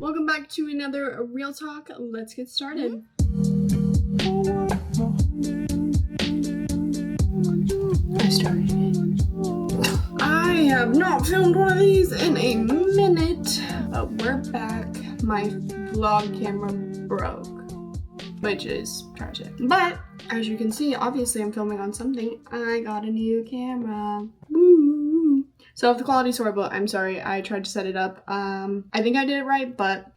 Welcome back to another Real Talk. Let's get started. I started. I have not filmed one of these in a minute, but we're back. My vlog camera broke, which is tragic. But as you can see, obviously I'm filming on something. I got a new camera. Woo! So if the quality's horrible, I'm sorry. I tried to set it up. I think I did it right, but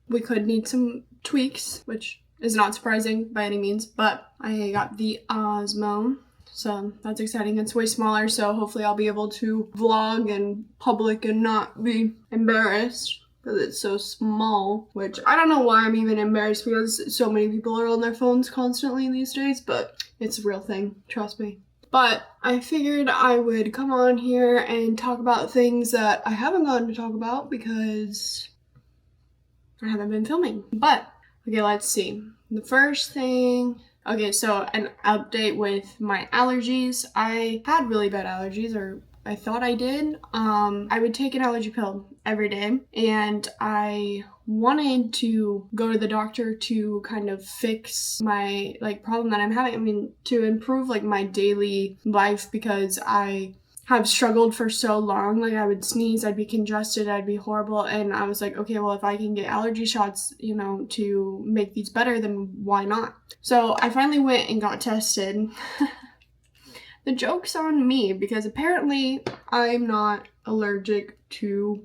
we could need some tweaks, which is not surprising by any means. But I got the Osmo, so that's exciting. It's way smaller, so hopefully I'll be able to vlog in public and not be embarrassed because it's so small, which I don't know why I'm even embarrassed because so many people are on their phones constantly these days, but it's a real thing, trust me. But I figured I would come on here and talk about things that I haven't gotten to talk about because I haven't been filming. But, okay, let's see. The first thing, okay, so an update with my allergies. I had really bad allergies, or I thought I did. I would take an allergy pill every day, and I wanted to go to the doctor to kind of fix my problem that I'm having. I mean, to improve my daily life, because I have struggled for so long. I would sneeze, I'd be congested, I'd be horrible, and I was like, okay, well, if I can get allergy shots, to make these better, then why not? So I finally went and got tested. The joke's on me, because apparently I'm not allergic to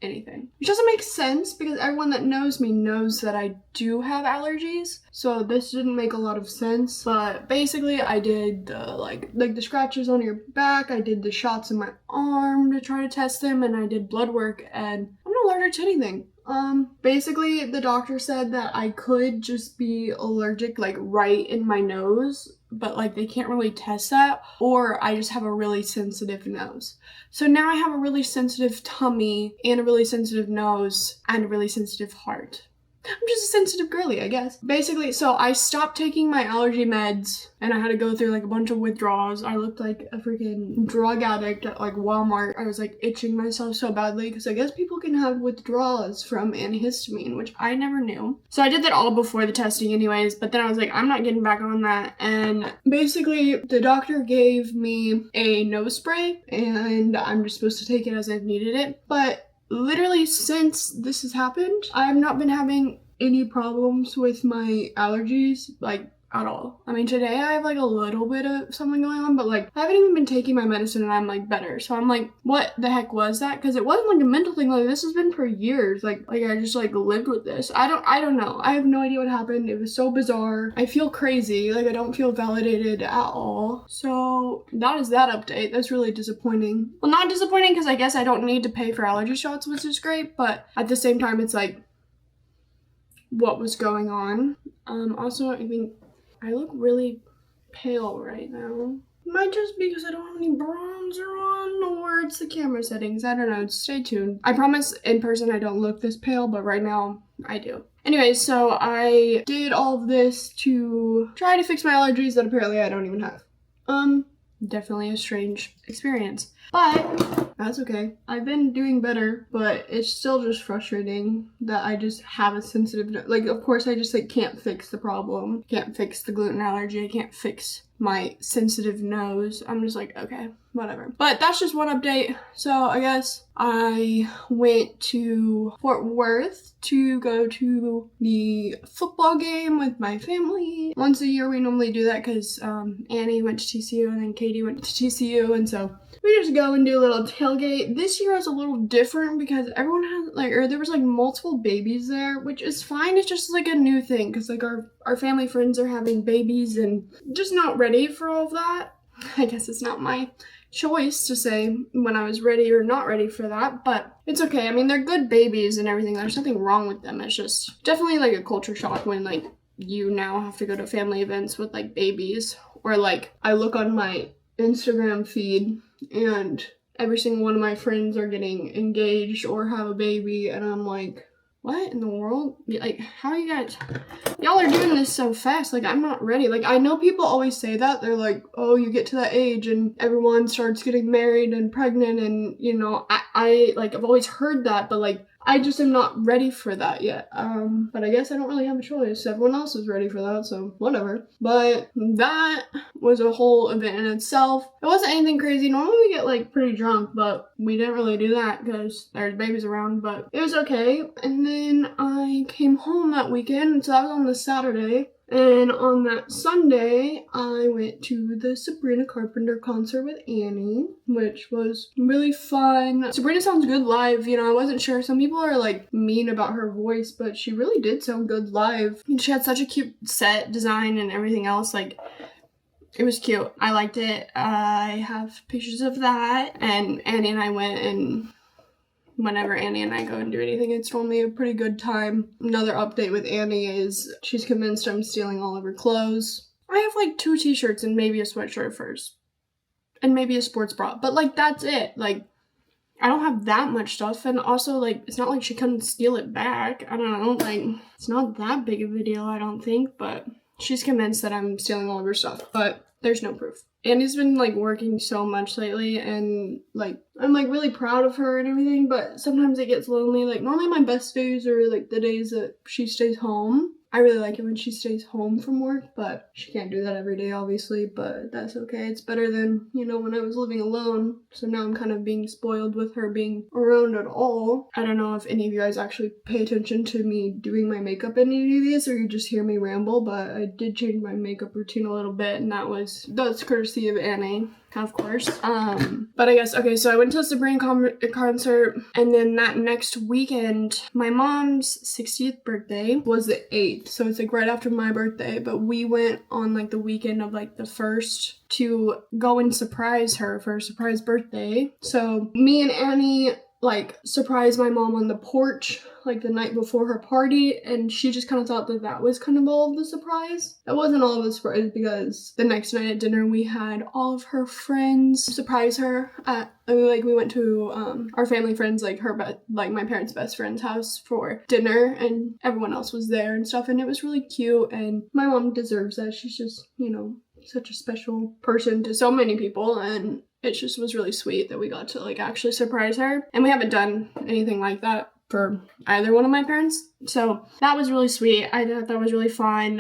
anything. Which doesn't make sense, because everyone that knows me knows that I do have allergies. So this didn't make a lot of sense. But basically I did the scratches on your back, I did the shots in my arm to try to test them, and I did blood work, and I'm not allergic to anything. Basically the doctor said that I could just be allergic right in my nose, but they can't really test that, or I just have a really sensitive nose. So now I have a really sensitive tummy and a really sensitive nose and a really sensitive heart. I'm just a sensitive girly, I guess. Basically, so I stopped taking my allergy meds, and I had to go through a bunch of withdrawals. I looked like a freaking drug addict at Walmart. I was itching myself so badly, because I guess people can have withdrawals from antihistamine, which I never knew. So I did that all before the testing anyways, but then I was like, I'm not getting back on that. And basically the doctor gave me a nose spray, and I'm just supposed to take it as I've needed it. But literally since this has happened, I have not been having any problems with my allergies, at all. I mean, today I have a little bit of something going on, but I haven't even been taking my medicine and I'm better. So I'm what the heck was that? Because it wasn't a mental thing. This has been for years. I just lived with this. I don't know. I have no idea what happened. It was so bizarre. I feel crazy. I don't feel validated at all. So that is that update. That's really disappointing. Well, not disappointing because I guess I don't need to pay for allergy shots, which is great, but at the same time it's what was going on. Also, I think I look really pale right now. Might just be because I don't have any bronzer on, or it's the camera settings. I don't know. Stay tuned. I promise in person I don't look this pale, but right now I do. Anyway, so I did all of this to try to fix my allergies that apparently I don't even have. Definitely a strange experience, but that's okay. I've been doing better, but it's still just frustrating that I just have a sensitive of course I just can't fix the problem. Can't fix the gluten allergy. I can't fix my sensitive nose. I'm just okay, whatever. But that's just one update. So I guess I went to Fort Worth to go to the football game with my family. Once a year we normally do that because Annie went to TCU and then Katie went to TCU, and so we just go and do a little tailgate. This year is a little different because everyone has there was multiple babies there, which is fine. It's just a new thing because our family friends are having babies and just not ready for all of that. I guess it's not my choice to say when I was ready or not ready for that, but it's okay. I mean, they're good babies and everything. There's nothing wrong with them. It's just definitely a culture shock when you now have to go to family events with babies, or I look on my Instagram feed and every single one of my friends are getting engaged or have a baby, and I'm what in the world? How are you guys? Y'all are doing this so fast. I'm not ready. I know people always say that. They're oh, you get to that age and everyone starts getting married and pregnant, and, I've always heard that, but, I just am not ready for that yet. But I guess I don't really have a choice. Everyone else is ready for that, so whatever. But that was a whole event in itself. It wasn't anything crazy. Normally we get like pretty drunk, but we didn't really do that because there's babies around, but it was okay. And then I came home that weekend, so that was on the Saturday. And on that Sunday, I went to the Sabrina Carpenter concert with Annie, which was really fun. Sabrina sounds good live, you know, I wasn't sure. Some people are like mean about her voice, but she really did sound good live. And she had such a cute set design and everything else, like, it was cute. I liked it. I have pictures of that. And Annie and I went, and whenever Annie and I go and do anything, it's normally a pretty good time. Another update with Annie is she's convinced I'm stealing all of her clothes. I have like 2 t-shirts and maybe a sweatshirt first. And maybe a sports bra. But like, that's it. Like, I don't have that much stuff. And also, like, it's not like she couldn't steal it back. I don't know. Like, it's not that big of a deal, I don't think. But she's convinced that I'm stealing all of her stuff. But there's no proof. Annie's been like working so much lately, and like I'm like really proud of her and everything, but sometimes it gets lonely. Like normally my best days are like the days that she stays home. I really like it when she stays home from work, but she can't do that every day obviously, but that's okay. It's better than, you know, when I was living alone. So now I'm kind of being spoiled with her being around at all. I don't know if any of you guys actually pay attention to me doing my makeup in any of these, or you just hear me ramble, but I did change my makeup routine a little bit, and that's courtesy of Annie, of course. But I guess, okay, so I went to a Sabrina concert, and then that next weekend, my mom's 60th birthday was the 8th, so it's like right after my birthday, but we went on like the weekend of like the 1st to go and surprise her for a surprise birthday. So me and Annie like surprised my mom on the porch like the night before her party, and she just kind of thought that that was kind of all of the surprise. That wasn't all of the surprise, because the next night at dinner we had all of her friends surprise her at, we went to our family friends, like like my parents' best friend's house for dinner, and everyone else was there and stuff, and it was really cute, and my mom deserves that. She's just, you know, such a special person to so many people, and it just was really sweet that we got to like actually surprise her. And we haven't done anything like that for either one of my parents, so that was really sweet. I thought that was really fun.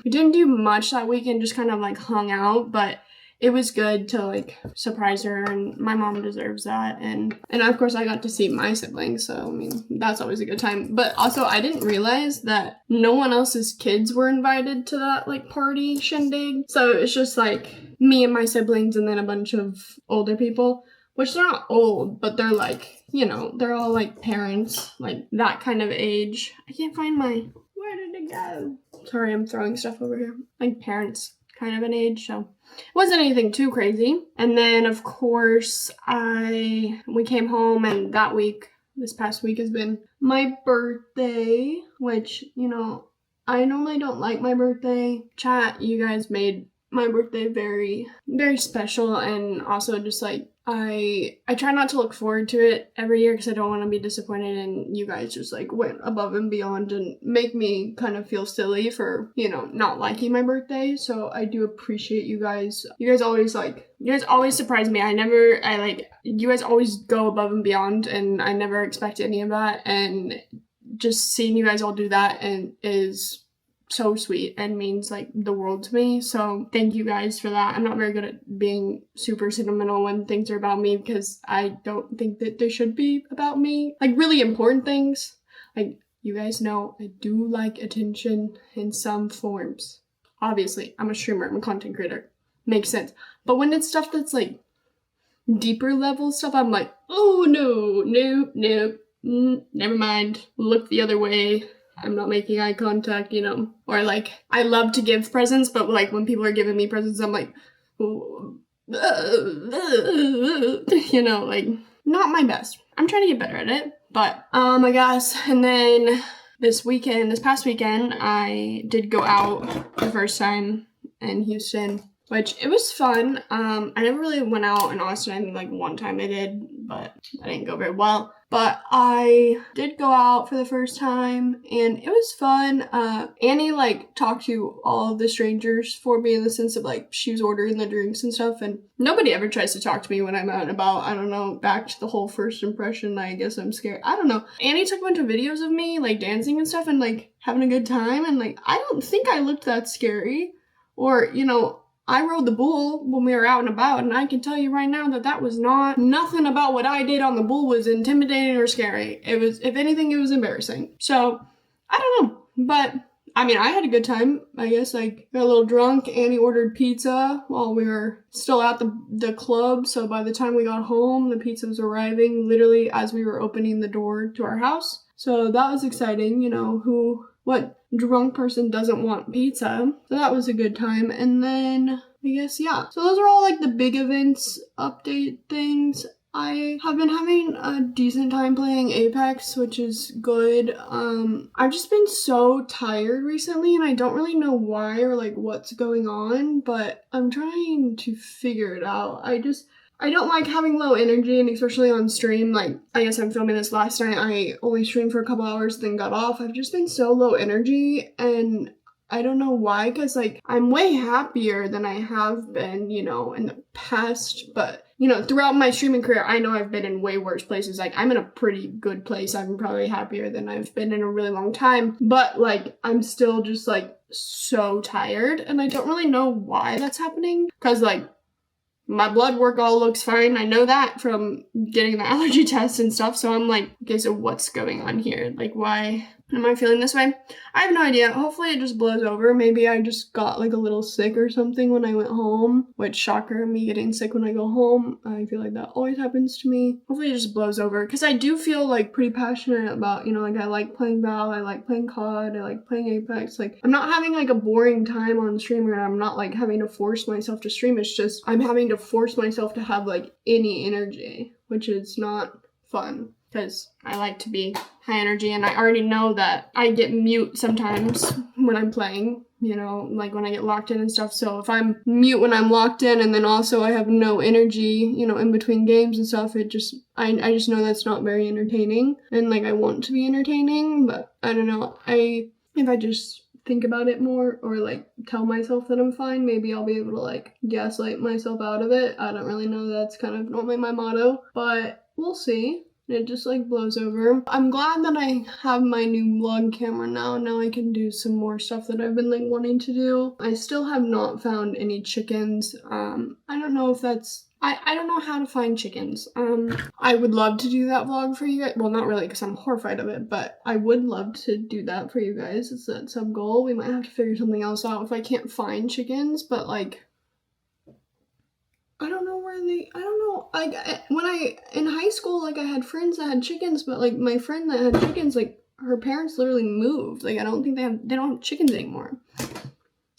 We didn't do much that weekend, just kind of like hung out, but it was good to like surprise her, and my mom deserves that. And of course I got to see my siblings, so I mean that's always a good time. But also I didn't realize that no one else's kids were invited to that like party shindig, so it's just like me and my siblings and then a bunch of older people, which they're not old, but they're like, you know, they're all like parents, like that kind of age. I can't find where did it go? Sorry, I'm throwing stuff over here. Like parents kind of an age, so it wasn't anything too crazy. And then of course we came home, and that week, this past week, has been my birthday, which, you know, I normally don't like my birthday. Chat, you guys made my birthday very, very special, and also just like I try not to look forward to it every year because I don't want to be disappointed, and you guys just like went above and beyond and make me kind of feel silly for, you know, not liking my birthday. So I do appreciate you guys. You guys always surprise me. You guys always go above and beyond, and I never expect any of that, and just seeing you guys all do that and is so sweet and means like the world to me. So thank you guys for that. I'm not very good at being super sentimental when things are about me, because I don't think that they should be about me. Like really important things, like you guys know I do like attention in some forms. Obviously I'm a streamer, I'm a content creator, makes sense. But when it's stuff that's like deeper level stuff, I'm like, oh nope, never mind, look the other way. I'm not making eye contact, you know. Or like, I love to give presents, but like when people are giving me presents, I'm like, you know, like not my best. I'm trying to get better at it, but I guess. And then this past weekend, I did go out the first time in Houston, which it was fun. I never really went out in Austin. I think like one time I did, but that didn't go very well. But I did go out for the first time and it was fun. Annie like talked to all of the strangers for me in the sense of like she was ordering the drinks and stuff, and nobody ever tries to talk to me when I'm out and about. I don't know, back to the whole first impression, I guess I'm scared. I don't know. Annie took a bunch of videos of me like dancing and stuff and like having a good time, and like I don't think I looked that scary. Or, you know, I rode the bull when we were out and about, and I can tell you right now that that was nothing about what I did on the bull was intimidating or scary. It was, if anything, it was embarrassing. So, I don't know, but I mean, I had a good time, I guess. Like, got a little drunk. Annie ordered pizza while we were still at the club, so by the time we got home, the pizza was arriving literally as we were opening the door to our house. So that was exciting, you know, what drunk person doesn't want pizza? So that was a good time. And then, I guess, yeah. So those are all, like, the big events, update things. I have been having a decent time playing Apex, which is good. I've just been so tired recently, and I don't really know why or, like, what's going on, but I'm trying to figure it out. I don't like having low energy, and especially on stream. Like, I guess I'm filming this last night. I only streamed for a couple hours, then got off. I've just been so low energy, and I don't know why, because, like, I'm way happier than I have been, you know, in the past. But, you know, throughout my streaming career, I know I've been in way worse places. Like, I'm in a pretty good place. I'm probably happier than I've been in a really long time. But, like, I'm still just, like, so tired, and I don't really know why that's happening. Because, like, my blood work all looks fine. I know that from getting the allergy test and stuff. So I'm like, okay, so what's going on here? Like, why am I feeling this way? I have no idea. Hopefully it just blows over. Maybe I just got like a little sick or something when I went home. Which, shocker, me getting sick when I go home. I feel like that always happens to me. Hopefully it just blows over. Because I do feel like pretty passionate about, you know, like I like playing Val, I like playing COD, I like playing Apex. Like, I'm not having like a boring time on stream, and I'm not like having to force myself to stream. It's just I'm having to force myself to have like any energy, which is not fun. Because I like to be high energy, and I already know that I get mute sometimes when I'm playing, you know, like when I get locked in and stuff. So if I'm mute when I'm locked in, and then also I have no energy, you know, in between games and stuff, I just know that's not very entertaining. And like I want to be entertaining, but I don't know. If I just think about it more, or like tell myself that I'm fine, maybe I'll be able to like gaslight myself out of it. I don't really know. That's kind of normally my motto, but we'll see. It just like blows over. I'm glad that I have my new vlog camera now. Now I can do some more stuff that I've been like wanting to do. I still have not found any chickens. I don't know if that's I don't know how to find chickens. I would love to do that vlog for you guys. Well, not really, because I'm horrified of it, but I would love to do that for you guys. It's that sub goal. We might have to figure something else out if I can't find chickens, but like I don't know like in high school, like I had friends that had chickens, but like my friend that had chickens, like her parents literally moved. Like I don't think they don't have chickens anymore.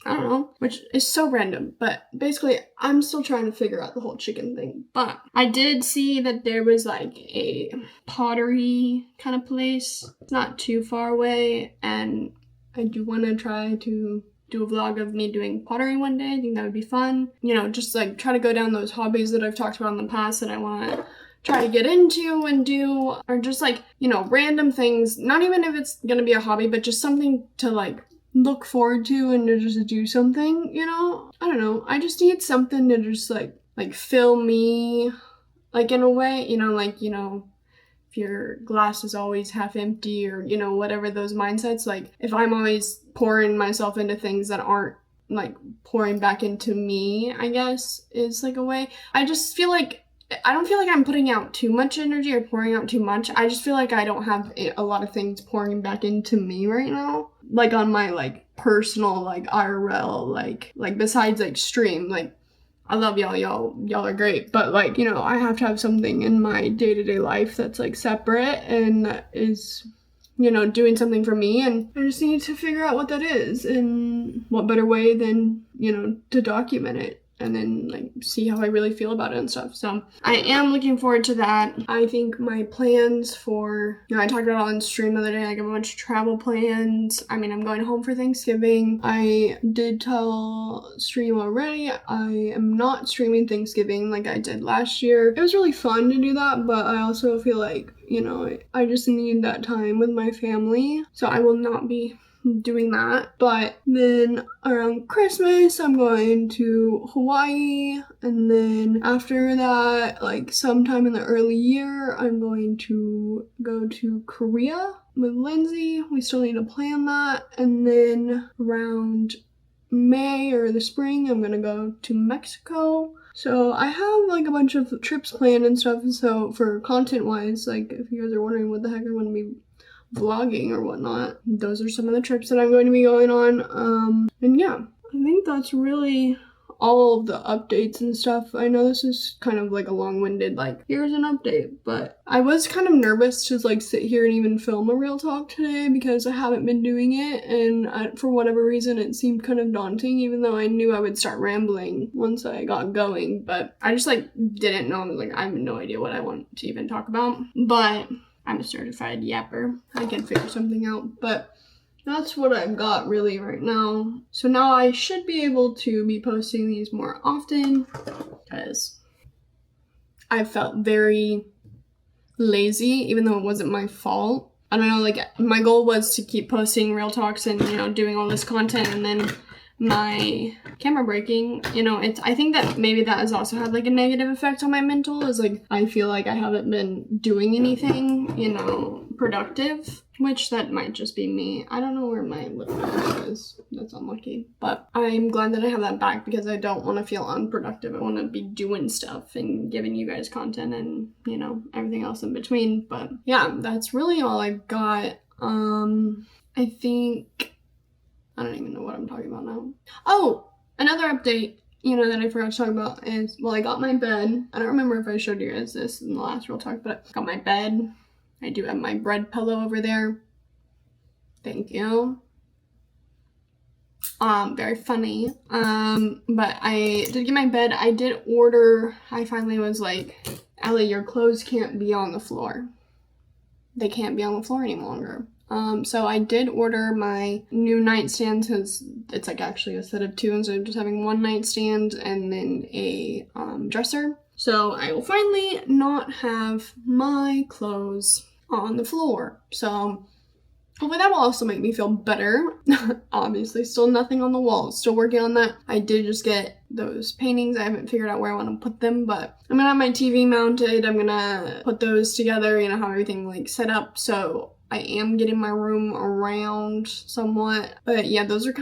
I don't know, which is so random, but basically I'm still trying to figure out the whole chicken thing. But I did see that there was like a pottery kind of place not too far away, and I do want to try to do a vlog of me doing pottery one day. I think that would be fun. You know, just like try to go down those hobbies that I've talked about in the past that I want to try to get into and do, or just like, you know, random things. Not even if it's gonna be a hobby, but just something to like look forward to and to just do something, you know? I don't know. I just need something to just like fill me, like in a way, you know, like, you know, if your glass is always half empty, or, you know, whatever those mindsets, like if I'm always pouring myself into things that aren't like pouring back into me, I guess is like a way. I just feel like I don't feel like I'm putting out too much energy or pouring out too much. I just feel like I don't have a lot of things pouring back into me right now, like on my like personal like IRL, like besides like stream. Like I love y'all are great, but like, you know, I have to have something in my day-to-day life that's like separate and that is, you know, doing something for me, and I just need to figure out what that is, and what better way than, you know, to document it and then like see how I really feel about it and stuff. So I am looking forward to that. I think my plans for, you know, I talked about it on stream the other day, like a bunch of travel plans. I mean, I'm going home for Thanksgiving. I did tell stream already, I am not streaming Thanksgiving like I did last year. It was really fun to do that, but I also feel like, you know, I just need that time with my family. So I will not be doing that. But then around Christmas, I'm going to Hawaii. And then after that, like sometime in the early year, I'm going to go to Korea with Lindsay. We still need to plan that. And then around May or the spring, I'm gonna go to Mexico. So I have like a bunch of trips planned and stuff. So for content wise, like if you guys are wondering what the heck I'm gonna be vlogging or whatnot, those are some of the trips that I'm going to be going on. And yeah, I think that's really all of the updates and stuff. I know this is kind of like a long-winded, like, here's an update, but I was kind of nervous to like sit here and even film a real talk today because I haven't been doing it, and for whatever reason it seemed kind of daunting, even though I knew I would start rambling once I got going. But I just like didn't know, like I have no idea what I want to even talk about. But I'm a certified yapper. I can figure something out, but that's what I've got really right now. So now I should be able to be posting these more often because I felt very lazy, even though it wasn't my fault. I don't know, like my goal was to keep posting real talks and, you know, doing all this content, and then my camera breaking, you know, I think that maybe that has also had like a negative effect on my mental, is like I feel like I haven't been doing anything, you know, productive, which that might just be me. I don't know where my lip gloss is. That's unlucky. But I'm glad that I have that back because I don't want to feel unproductive. I want to be doing stuff and giving you guys content and, you know, everything else in between. But yeah, that's really all I've got. I think I don't even know what I'm talking about now. Oh, another update, you know, that I forgot to talk about is, well, I got my bed. I don't remember if I showed you guys this in the last real talk, but I got my bed. I do have my bread pillow over there. Thank you. Very funny. But I did get my bed. I did order, I finally was like, Ellie, your clothes can't be on the floor. They can't be on the floor any longer. So I did order my new nightstand because it's like actually a set of two instead of just having one nightstand and then a dresser. So I will finally not have my clothes on the floor. So hopefully that will also make me feel better. Obviously still nothing on the walls, still working on that. I did just get those paintings. I haven't figured out where I want to put them, but I'm gonna have my TV mounted. I'm gonna put those together, you know, have everything like set up. So I am getting my room around somewhat. But yeah, those are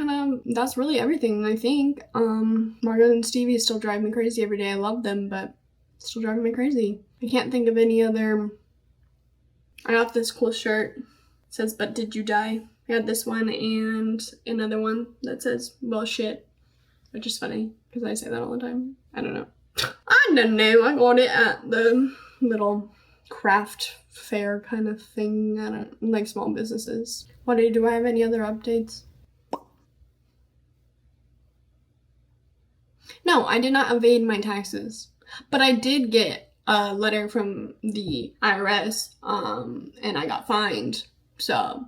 that's really everything, I think. Margot and Stevie still drive me crazy every day. I love them, but still driving me crazy. I can't think of any other. I got this cool shirt. It says, "But did you die?" I got this one and another one that says, "Well, shit," which is funny because I say that all the time. I don't know. I don't know. I got it at the little craft fair kind of thing. I don't like small businesses. Do I have any other updates? No, I did not evade my taxes, but I did get a letter from the IRS, and I got fined. So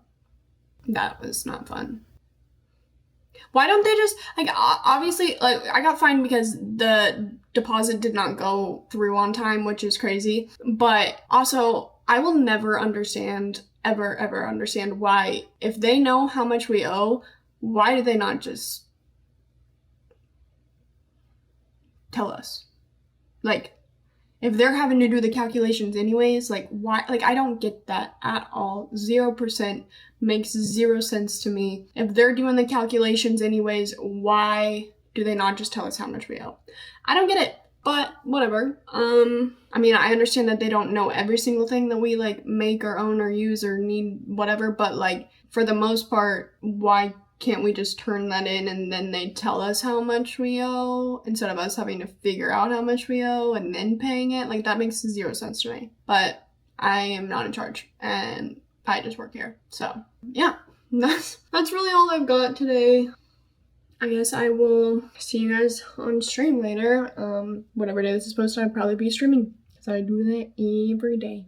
that was not fun. Why don't they just, like, obviously, like, I got fined because the deposit did not go through on time, which is crazy. But also, I will never understand, ever understand why, if they know how much we owe, why do they not just tell us? Like, if they're having to do the calculations anyways, like, why? Like, I don't get that at all. 0% makes zero sense to me. If they're doing the calculations anyways, why do they not just tell us how much we owe? I don't get it, but whatever. I mean, I understand that they don't know every single thing that we, like, make or own or use or need, whatever, but, like, for the most part, why can't we just turn that in and then they tell us how much we owe instead of us having to figure out how much we owe and then paying it? Like, that makes zero sense to me. But I am not in charge and I just work here. So yeah, that's really all I've got today. I guess I will see you guys on stream later. Whatever day this is posted, I'll probably be streaming because I do that every day.